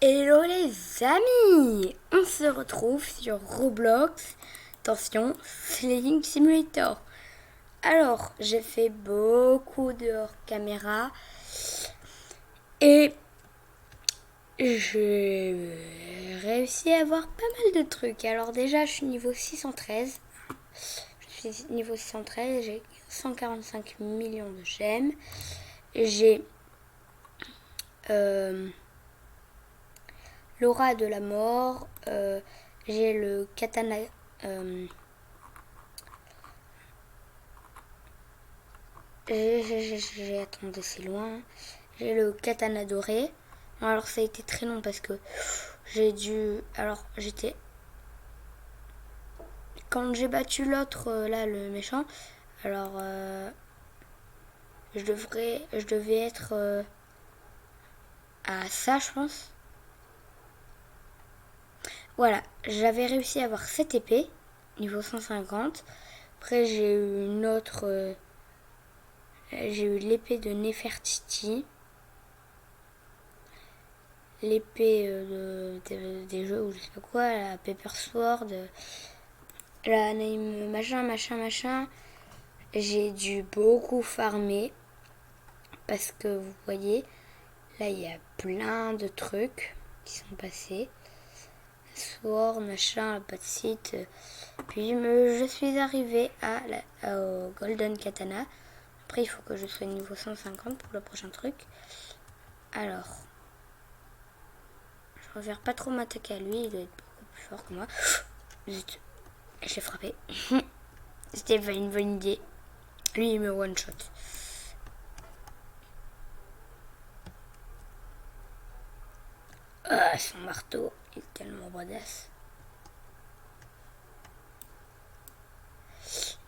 Hello les amis, on se retrouve sur Roblox, attention, Flying Simulator. Alors, j'ai fait beaucoup de hors caméra et j'ai réussi à avoir pas mal de trucs. Alors déjà, je suis niveau 613. Je suis niveau 613, j'ai 145 millions de gemmes. J'ai l'aura de la mort. J'ai le katana. Attendez, c'est loin. J'ai le katana doré. Alors ça a été très long parce que j'ai dû. Alors j'étais. Quand j'ai battu l'autre, là, le méchant, alors je devais être à ça, je pense. Voilà, j'avais réussi à avoir cette épée, niveau 150. Après, j'ai eu une autre. J'ai eu l'épée de Nefertiti. L'épée des jeux ou je sais pas quoi, la Pepper Sword, la name machin. J'ai dû beaucoup farmer parce que vous voyez, là il y a plein de trucs qui sont passés. Sword, machin, pas de site. Puis je suis arrivée au Golden Katana. Après il faut que je sois niveau 150 pour le prochain truc. Alors, je préfère pas trop m'attaquer à lui, il doit être beaucoup plus fort que moi. Zut, je l'ai frappé. C'était pas une bonne idée. Lui, il me one-shot. Ah, son marteau, il est tellement badass.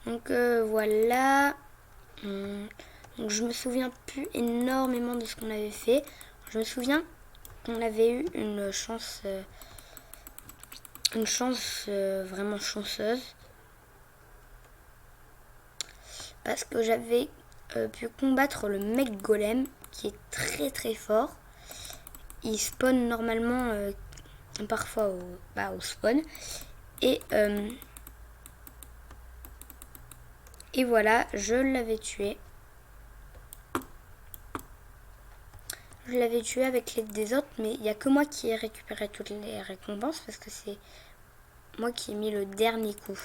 Donc voilà. Donc je me souviens plus énormément de ce qu'on avait fait. Je me souviens qu'on avait eu une chance vraiment chanceuse. Parce que j'avais pu combattre le mec golem qui est très très fort. Il spawn normalement parfois au spawn. Et voilà, je l'avais tué. Je l'avais tué avec l'aide des autres, mais il n'y a que moi qui ai récupéré toutes les récompenses parce que c'est moi qui ai mis le dernier coup.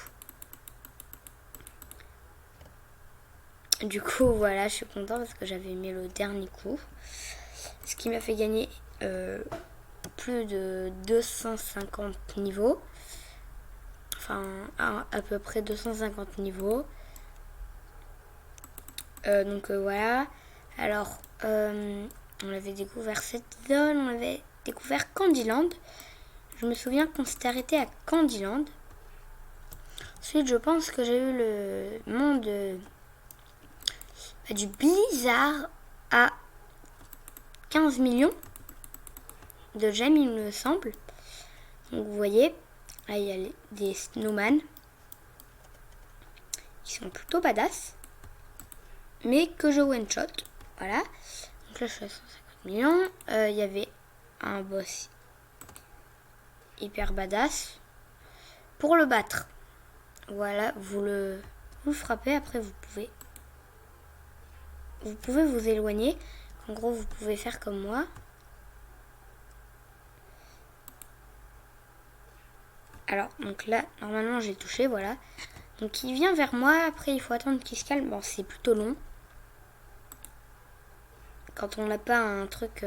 Du coup, voilà, je suis contente parce que j'avais mis le dernier coup. Ce qui m'a fait gagner plus de 250 niveaux. Enfin, à peu près 250 niveaux. Donc voilà. Alors, on avait découvert cette zone, on avait découvert Candyland. Je me souviens qu'on s'était arrêté à Candyland. Ensuite, je pense que j'ai eu le monde du Blizzard à 15 millions de gemmes, il me semble. Donc vous voyez, là il y a des snowman qui sont plutôt badass, mais que je one shot. Voilà. Donc là je suis à 150 millions. Il y avait un boss hyper badass. Pour le battre, voilà, vous le frappez. Après vous pouvez vous éloigner. En gros, vous pouvez faire comme moi. Alors, donc là, normalement, j'ai touché, voilà. Donc, il vient vers moi. Après, il faut attendre qu'il se calme. Bon, c'est plutôt long. Quand on n'a pas un truc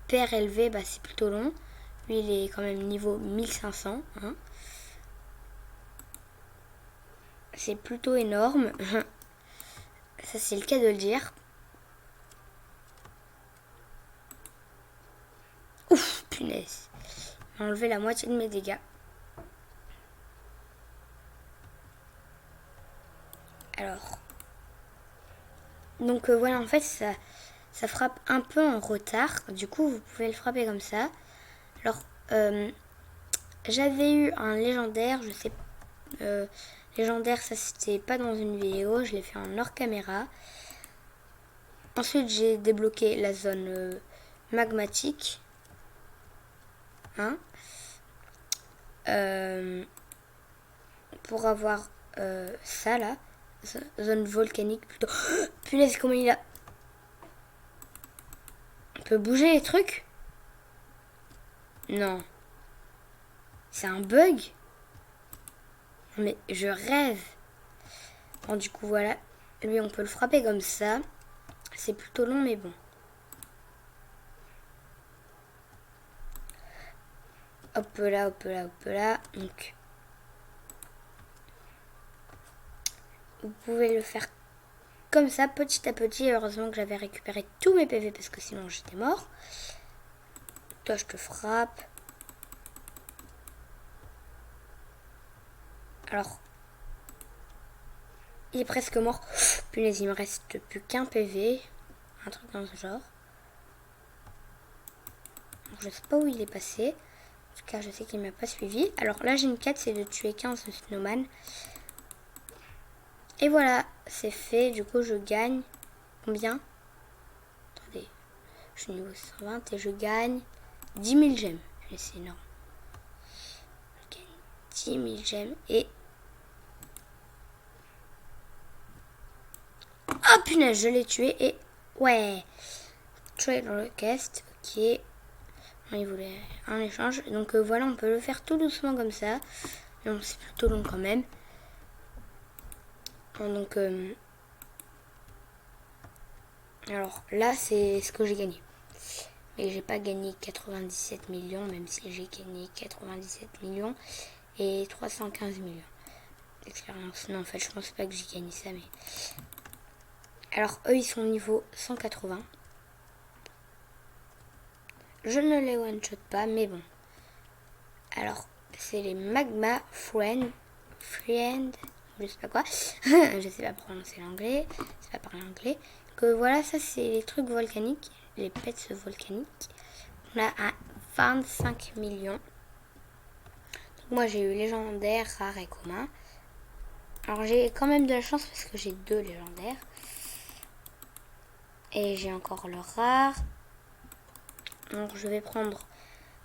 hyper élevé, bah, c'est plutôt long. Lui, il est quand même niveau 1500. Hein. C'est plutôt énorme. Ça, c'est le cas de le dire. Ouf, punaise. J'ai enlevé la moitié de mes dégâts. Alors. Donc voilà, en fait, ça frappe un peu en retard. Du coup, vous pouvez le frapper comme ça. Alors, j'avais eu un légendaire, je sais légendaire, ça c'était pas dans une vidéo, je l'ai fait en hors caméra. Ensuite, j'ai débloqué la zone magmatique. Hein. Pour avoir ça là, zone volcanique plutôt. Punaise, comment il a... On peut bouger les trucs? Non. C'est un bug? Mais je rêve. Bon, du coup, voilà. Lui, on peut le frapper comme ça. C'est plutôt long, mais bon. Hop là, hop là, hop là. Donc, vous pouvez le faire comme ça, petit à petit. Heureusement que j'avais récupéré tous mes PV parce que sinon j'étais mort. Toi, je te frappe. Alors, il est presque mort. Punaise, il me reste plus qu'un PV. Un truc dans ce genre. Donc, je sais pas où il est passé. En tout cas, je sais qu'il m'a pas suivi. Alors là, j'ai une quête, c'est de tuer 15 snowman. Et voilà, c'est fait. Du coup, je gagne combien? Attendez, je suis niveau 120 et je gagne 10 000 gemmes. C'est énorme. Je gagne 10 000 gemmes et... Oh punaise, je l'ai tué et... Ouais. Trade request, ok. Il voulait un échange. Donc voilà, on peut le faire tout doucement comme ça. Non, c'est plutôt long quand même. Donc... alors là, c'est ce que j'ai gagné. Mais j'ai pas gagné 97 millions, même si j'ai gagné 97 millions et 315 millions d'expérience. Non, en fait, je pense pas que j'ai gagné ça, mais... Alors, eux, ils sont au niveau 180. Je ne les one-shot pas, mais bon. Alors, c'est les Magma Friend, je sais pas quoi. Je sais pas prononcer l'anglais, je sais pas parler anglais. Que voilà, ça c'est les trucs volcaniques, les pets volcaniques. On a à 25 millions. Donc moi j'ai eu légendaire, rare et commun. Alors j'ai quand même de la chance parce que j'ai 2 légendaires. Et j'ai encore le rare. Donc je vais prendre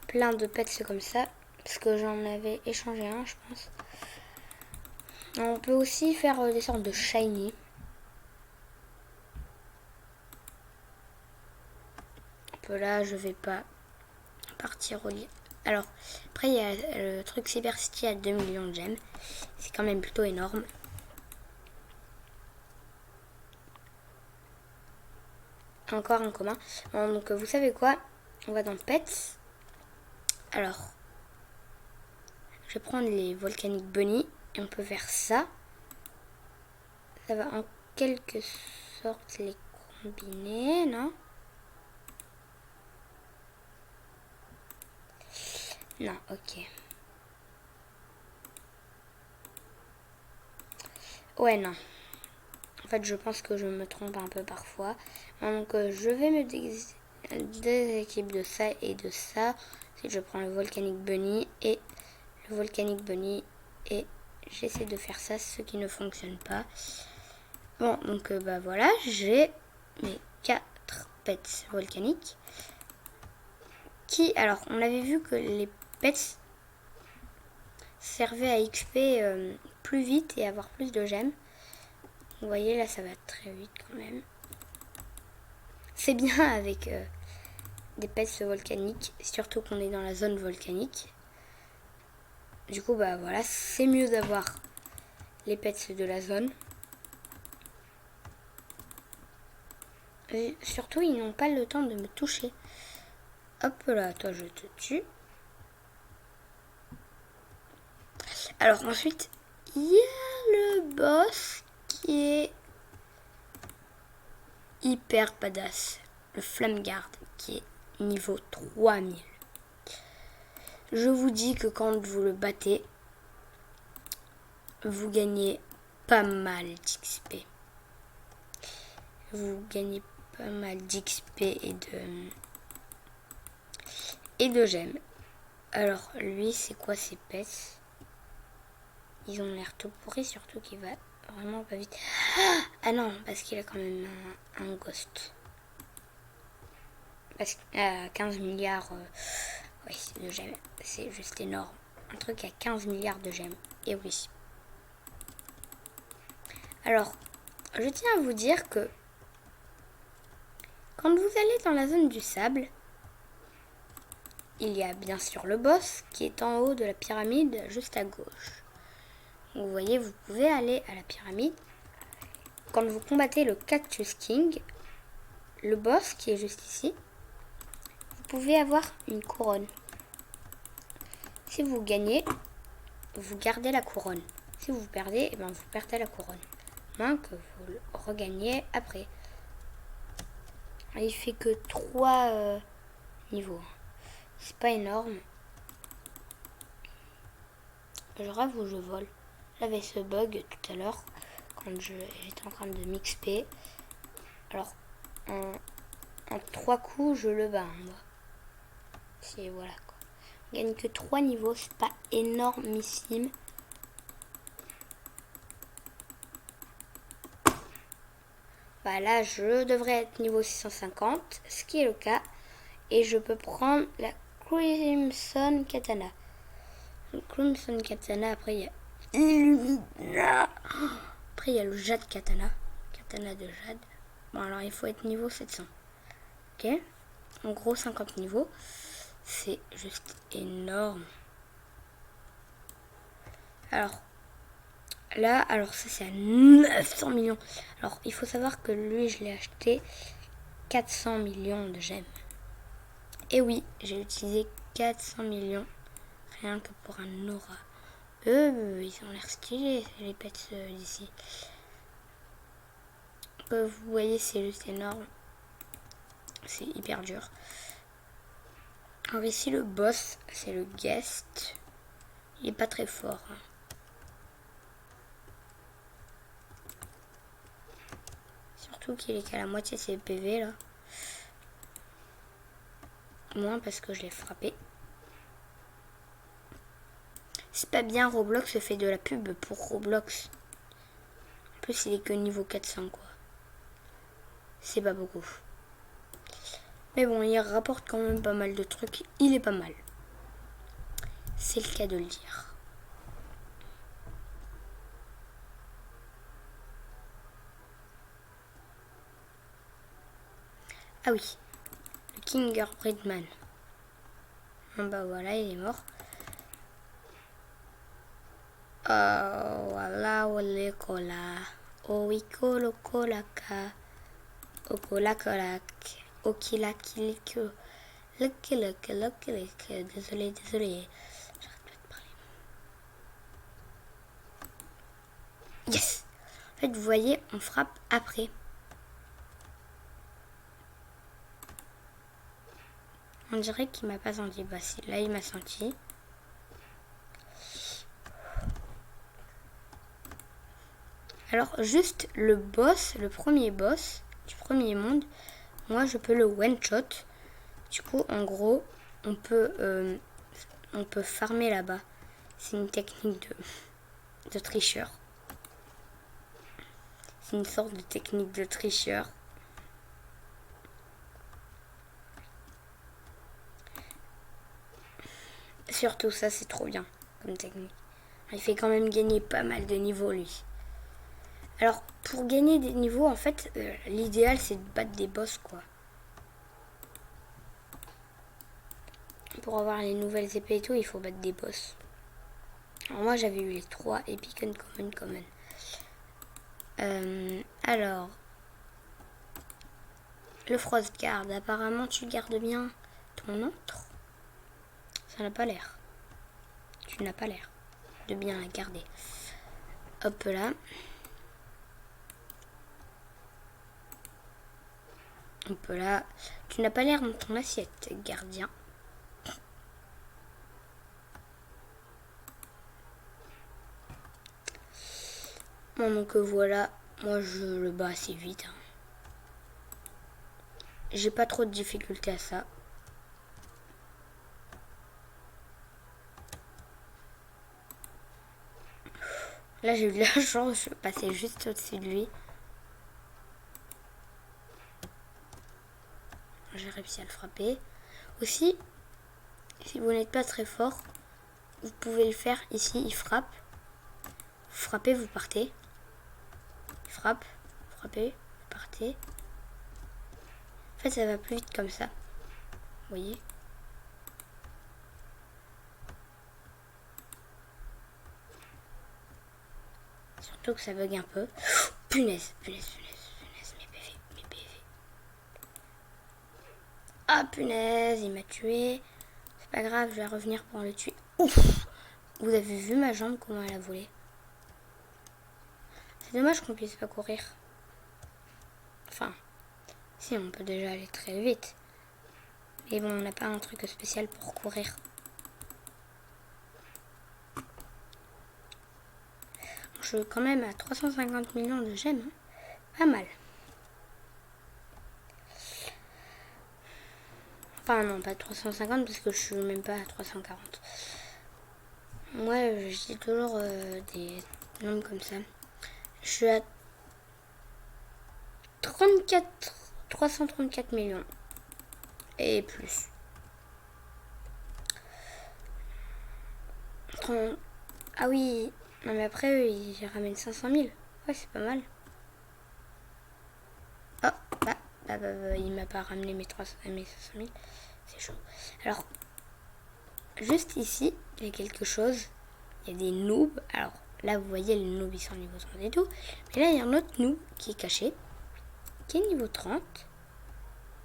plein de pets comme ça. Parce que j'en avais échangé un, je pense. On peut aussi faire des sortes de shiny. Là, je vais pas partir au lit. Alors, après, il y a le truc Cyber City à 2 millions de gemmes. C'est quand même plutôt énorme. Encore un commun. Bon, donc, vous savez quoi? On va dans Pets. Alors, je vais prendre les Volcanic Bunny. Et on peut faire ça. Ça va en quelque sorte les combiner, non? Non, ok. Ouais, non. En fait, je pense que je me trompe un peu parfois. Donc, je vais me déséquilibre de ça et de ça. Si je prends le Volcanic Bunny et le Volcanic Bunny et j'essaie de faire ça, ce qui ne fonctionne pas. Bon, donc bah voilà, j'ai mes 4 pets volcaniques. Qui, alors, on avait vu que les pets servaient à XP plus vite et avoir plus de gemmes. Vous voyez, là, ça va très vite quand même. C'est bien avec des pets volcaniques, surtout qu'on est dans la zone volcanique. Du coup, bah voilà, c'est mieux d'avoir les pets de la zone. Et surtout, ils n'ont pas le temps de me toucher. Hop là, toi, je te tue. Alors ensuite, il y a le boss qui est hyper badass. Le Flameguard qui est niveau 3000. Je vous dis que quand vous le battez, vous gagnez pas mal d'XP. Vous gagnez pas mal d'XP et de gemmes. Alors lui, c'est quoi ses pets? Ils ont l'air tout pourris, surtout qu'il va vraiment pas vite. Ah non, parce qu'il a quand même un ghost. Parce qu'à 15 milliards, Oui, de gemmes. C'est juste énorme. Un truc à 15 milliards de gemmes. Et oui. Alors, je tiens à vous dire que quand vous allez dans la zone du sable, il y a bien sûr le boss qui est en haut de la pyramide juste à gauche. Vous voyez, vous pouvez aller à la pyramide. Quand vous combattez le Cactus King, le boss qui est juste ici, vous pouvez avoir une couronne. Si vous gagnez, vous gardez la couronne. Si vous perdez, vous perdez la couronne. Moins que vous le regagnez après. Il fait que 3 niveaux. C'est pas énorme. Je rêve ou je vole. J'avais ce bug tout à l'heure quand j'étais en train de m'XP. Alors, en 3 coups, je le bats, moi. C'est voilà quoi. On gagne que 3 niveaux, c'est pas énormissime. Voilà, je devrais être niveau 650, ce qui est le cas. Et je peux prendre la Crimson Katana. Le Crimson Katana, après il y a Illumina. Après il y a le Jade Katana. Katana de Jade. Bon alors il faut être niveau 700. Ok. En gros 50 niveaux. C'est juste énorme. Alors là, alors ça c'est à 900 millions. Alors il faut savoir que lui je l'ai acheté 400 millions de gemmes. Et oui, j'ai utilisé 400 millions rien que pour un aura. Ils ont l'air stylés les pets d'ici. Vous voyez, c'est juste énorme. C'est hyper dur. Alors ici le boss, c'est le guest. Il est pas très fort. Surtout qu'il est qu'à la moitié de ses PV là. Moins parce que je l'ai frappé. C'est pas bien, Roblox fait de la pub pour Roblox. En plus il est que niveau 400 quoi. C'est pas beaucoup. Mais bon, il rapporte quand même pas mal de trucs. Il est pas mal. C'est le cas de le dire. Ah oui, le Kingerbreadman. Bah voilà, il est mort. Oh, voilà, ole cola. Oh oui, colo colaka. Oh colac. Oh kilakilike. Désolé. J'arrête pas de parler. Yes! En fait, vous voyez, on frappe après. On dirait qu'il m'a pas senti. Bah si, là il m'a senti. Alors juste le boss, le premier boss du premier monde, moi je peux le one shot. Du coup en gros on peut farmer là-bas. C'est une technique de tricheur. C'est une sorte de technique de tricheur. Surtout ça c'est trop bien comme technique. Il fait quand même gagner pas mal de niveaux lui. Alors pour gagner des niveaux en fait l'idéal c'est de battre des boss quoi. Pour avoir les nouvelles épées et tout il faut battre des boss. Alors moi j'avais eu les 3 Epic Uncommon. Alors le Frostguard, apparemment tu gardes bien ton autre. Ça n'a pas l'air. Tu n'as pas l'air de bien la garder. Hop là. Hop là. Tu n'as pas l'air dans ton assiette, gardien. Bon, donc voilà. Moi je le bats assez vite. J'ai pas trop de difficultés à ça. Là j'ai eu de la chance, je passais juste au-dessus de lui. J'ai réussi à le frapper. Aussi, Si vous n'êtes pas très fort, vous pouvez le faire ici. Il frappe. Vous frappez, vous partez. Il frappe, vous frappez, vous partez. En fait, ça va plus vite comme ça. Vous voyez? Surtout que ça bug un peu. Punaise, mes PV. Ah, punaise, il m'a tué. C'est pas grave, je vais revenir pour le tuer. Ouf! Vous avez vu ma jambe, comment elle a volé? C'est dommage qu'on puisse pas courir. Enfin, si, on peut déjà aller très vite. Mais bon, on n'a pas un truc spécial pour courir. Je suis quand même à 350 millions de gemmes. Hein. Pas mal. Enfin, non, pas 350 parce que je suis même pas à 340. Moi, je dis toujours des nombres comme ça. Je suis à 334 millions. Et plus. Ah oui, non mais après eux, ils ramènent 500 000. Ouais, c'est pas mal. Oh, il m'a pas ramené mes 500 000. C'est chaud. Alors, juste ici, il y a quelque chose. Il y a des noobs. Alors, là, vous voyez, les noobs, ils sont niveau 30 et tout. Mais là, il y a un autre noob qui est caché. Qui est niveau 30.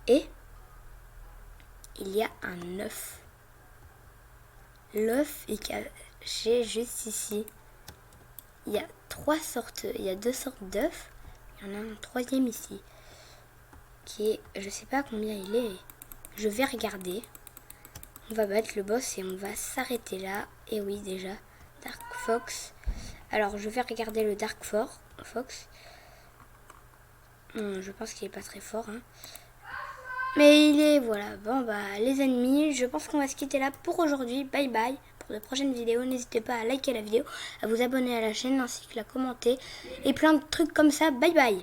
Et il y a un œuf. L'œuf est caché juste ici. Il y a deux sortes d'œufs. Il y en a un troisième ici. Qui est, je sais pas combien il est. Je vais regarder. On va battre le boss et on va s'arrêter là. Et oui, déjà, Dark Fox. Alors, je vais regarder le Dark Fox. Je pense qu'il est pas très fort. Hein. Mais il est, voilà. Bon, bah, les ennemis, je pense qu'on va se quitter là pour aujourd'hui. Bye bye. Pour de prochaines vidéos, n'hésitez pas à liker la vidéo, à vous abonner à la chaîne, ainsi que la commenter. Et plein de trucs comme ça. Bye bye.